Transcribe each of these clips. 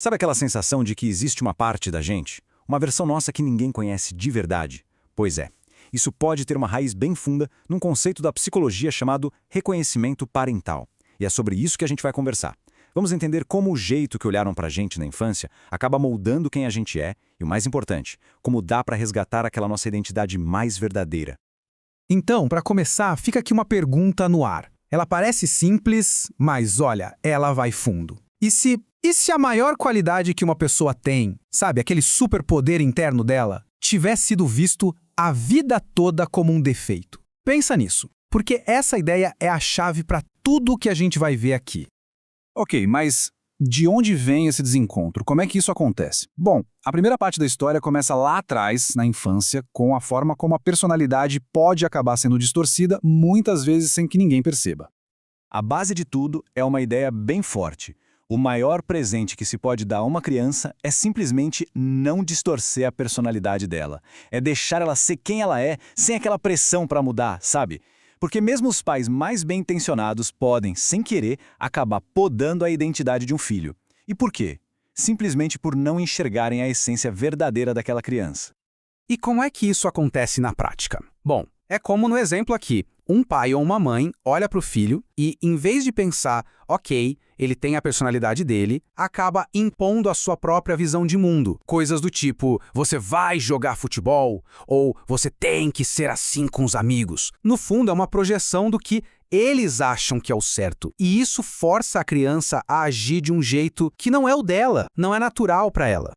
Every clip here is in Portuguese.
Sabe aquela sensação de que existe uma parte da gente, uma versão nossa que ninguém conhece de verdade? Pois é, isso pode ter uma raiz bem funda num conceito da psicologia chamado reconhecimento parental. E é sobre isso que a gente vai conversar. Vamos entender como o jeito que olharam pra gente na infância acaba moldando quem a gente é e, o mais importante, como dá pra resgatar aquela nossa identidade mais verdadeira. Então, para começar, fica aqui uma pergunta no ar. Ela parece simples, mas olha, ela vai fundo. E se a maior qualidade que uma pessoa tem, sabe, aquele superpoder interno dela, tivesse sido visto a vida toda como um defeito? Pensa nisso, porque essa ideia é a chave para tudo o que a gente vai ver aqui. Ok, mas de onde vem esse desencontro? Como é que isso acontece? Bom, a primeira parte da história começa lá atrás, na infância, com a forma como a personalidade pode acabar sendo distorcida, muitas vezes sem que ninguém perceba. A base de tudo é uma ideia bem forte. O maior presente que se pode dar a uma criança é simplesmente não distorcer a personalidade dela. É deixar ela ser quem ela é, sem aquela pressão para mudar, sabe? Porque mesmo os pais mais bem-intencionados podem, sem querer, acabar podando a identidade de um filho. E por quê? Simplesmente por não enxergarem a essência verdadeira daquela criança. E como é que isso acontece na prática? Bom, é como no exemplo aqui. Um pai ou uma mãe olha para o filho e, em vez de pensar, ok, ele tem a personalidade dele, acaba impondo a sua própria visão de mundo. Coisas do tipo, você vai jogar futebol, ou você tem que ser assim com os amigos. No fundo, é uma projeção do que eles acham que é o certo. E isso força a criança a agir de um jeito que não é o dela, não é natural para ela.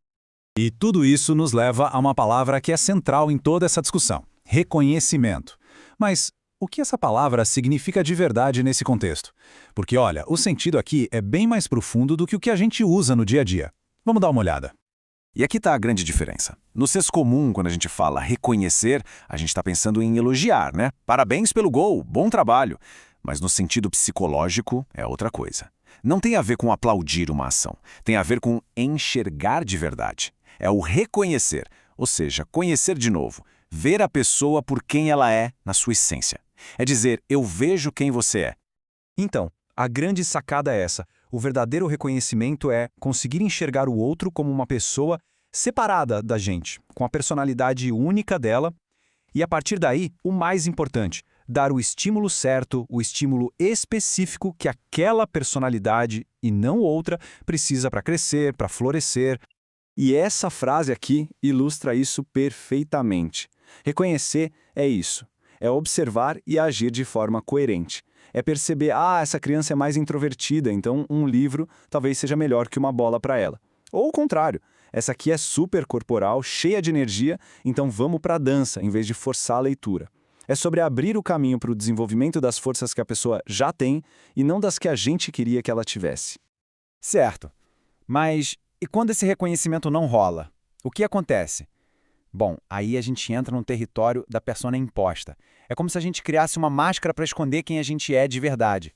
E tudo isso nos leva a uma palavra que é central em toda essa discussão: reconhecimento. Mas o que essa palavra significa de verdade nesse contexto? Porque, olha, o sentido aqui é bem mais profundo do que o que a gente usa no dia a dia. Vamos dar uma olhada. E aqui está a grande diferença. No senso comum, quando a gente fala reconhecer, a gente está pensando em elogiar, né? Parabéns pelo gol, bom trabalho. Mas no sentido psicológico, é outra coisa. Não tem a ver com aplaudir uma ação, tem a ver com enxergar de verdade. É o reconhecer, ou seja, conhecer de novo, ver a pessoa por quem ela é na sua essência. É dizer, eu vejo quem você é. Então, a grande sacada é essa. O verdadeiro reconhecimento é conseguir enxergar o outro como uma pessoa separada da gente, com a personalidade única dela, e a partir daí, o mais importante, dar o estímulo certo, o estímulo específico que aquela personalidade, e não outra, precisa para crescer, para florescer. E essa frase aqui ilustra isso perfeitamente. Reconhecer é isso. É observar e agir de forma coerente. É perceber, essa criança é mais introvertida, então um livro talvez seja melhor que uma bola para ela. Ou o contrário, essa aqui é super corporal, cheia de energia, então vamos para a dança, em vez de forçar a leitura. É sobre abrir o caminho para o desenvolvimento das forças que a pessoa já tem e não das que a gente queria que ela tivesse. Certo. Mas e quando esse reconhecimento não rola? O que acontece? Bom, aí a gente entra no território da persona imposta. É como se a gente criasse uma máscara para esconder quem a gente é de verdade.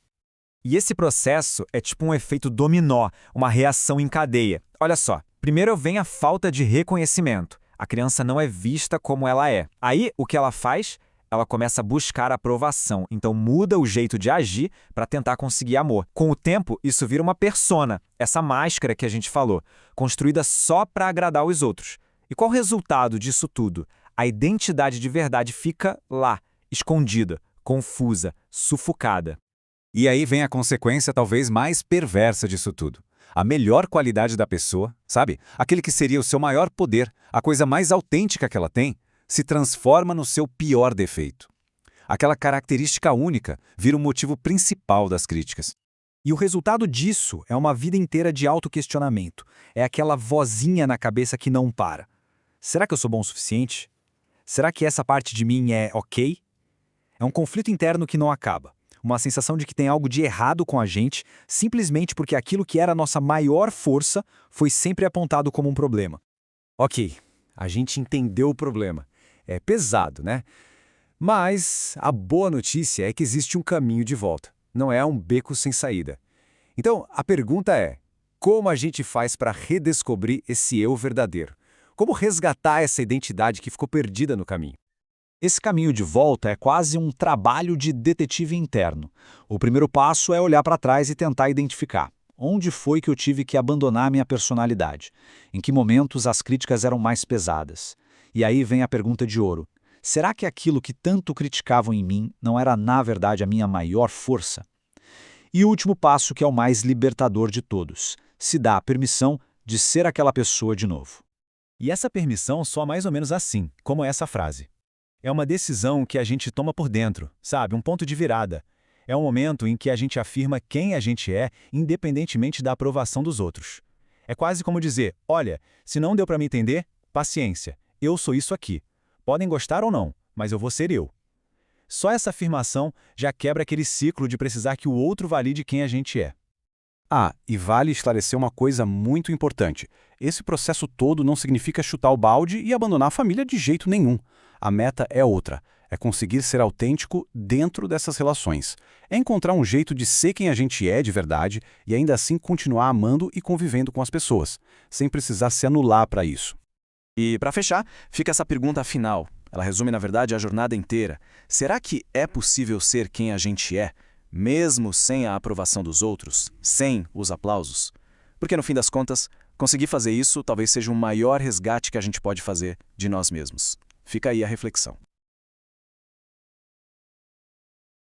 E esse processo é tipo um efeito dominó, uma reação em cadeia. Olha só, primeiro vem a falta de reconhecimento. A criança não é vista como ela é. Aí, o que ela faz? Ela começa a buscar aprovação, então muda o jeito de agir para tentar conseguir amor. Com o tempo, isso vira uma persona, essa máscara que a gente falou, construída só para agradar os outros. E qual o resultado disso tudo? A identidade de verdade fica lá, escondida, confusa, sufocada. E aí vem a consequência talvez mais perversa disso tudo. A melhor qualidade da pessoa, sabe? Aquele que seria o seu maior poder, a coisa mais autêntica que ela tem, se transforma no seu pior defeito. Aquela característica única vira o motivo principal das críticas. E o resultado disso é uma vida inteira de autoquestionamento. É aquela vozinha na cabeça que não para. Será que eu sou bom o suficiente? Será que essa parte de mim é ok? É um conflito interno que não acaba. Uma sensação de que tem algo de errado com a gente, simplesmente porque aquilo que era a nossa maior força foi sempre apontado como um problema. Ok, a gente entendeu o problema. É pesado, né? Mas a boa notícia é que existe um caminho de volta. Não é um beco sem saída. Então, a pergunta é, como a gente faz para redescobrir esse eu verdadeiro? Como resgatar essa identidade que ficou perdida no caminho? Esse caminho de volta é quase um trabalho de detetive interno. O primeiro passo é olhar para trás e tentar identificar Onde foi que eu tive que abandonar minha personalidade? Em que momentos as críticas eram mais pesadas? E aí vem a pergunta de ouro. Será que aquilo que tanto criticavam em mim não era, na verdade, a minha maior força? E o último passo, que é o mais libertador de todos. Se dá a permissão de ser aquela pessoa de novo. E essa permissão soa mais ou menos assim, como essa frase. É uma decisão que a gente toma por dentro, sabe? Um ponto de virada. É um momento em que a gente afirma quem a gente é, independentemente da aprovação dos outros. É quase como dizer, olha, se não deu para me entender, paciência, eu sou isso aqui. Podem gostar ou não, mas eu vou ser eu. Só essa afirmação já quebra aquele ciclo de precisar que o outro valide quem a gente é. Ah, e vale esclarecer uma coisa muito importante. Esse processo todo não significa chutar o balde e abandonar a família de jeito nenhum. A meta é outra. É conseguir ser autêntico dentro dessas relações. É encontrar um jeito de ser quem a gente é de verdade e ainda assim continuar amando e convivendo com as pessoas, sem precisar se anular para isso. E, para fechar, fica essa pergunta final. Ela resume, na verdade, a jornada inteira. Será que é possível ser quem a gente é, mesmo sem a aprovação dos outros, sem os aplausos? Porque, no fim das contas, conseguir fazer isso talvez seja o maior resgate que a gente pode fazer de nós mesmos. Fica aí a reflexão.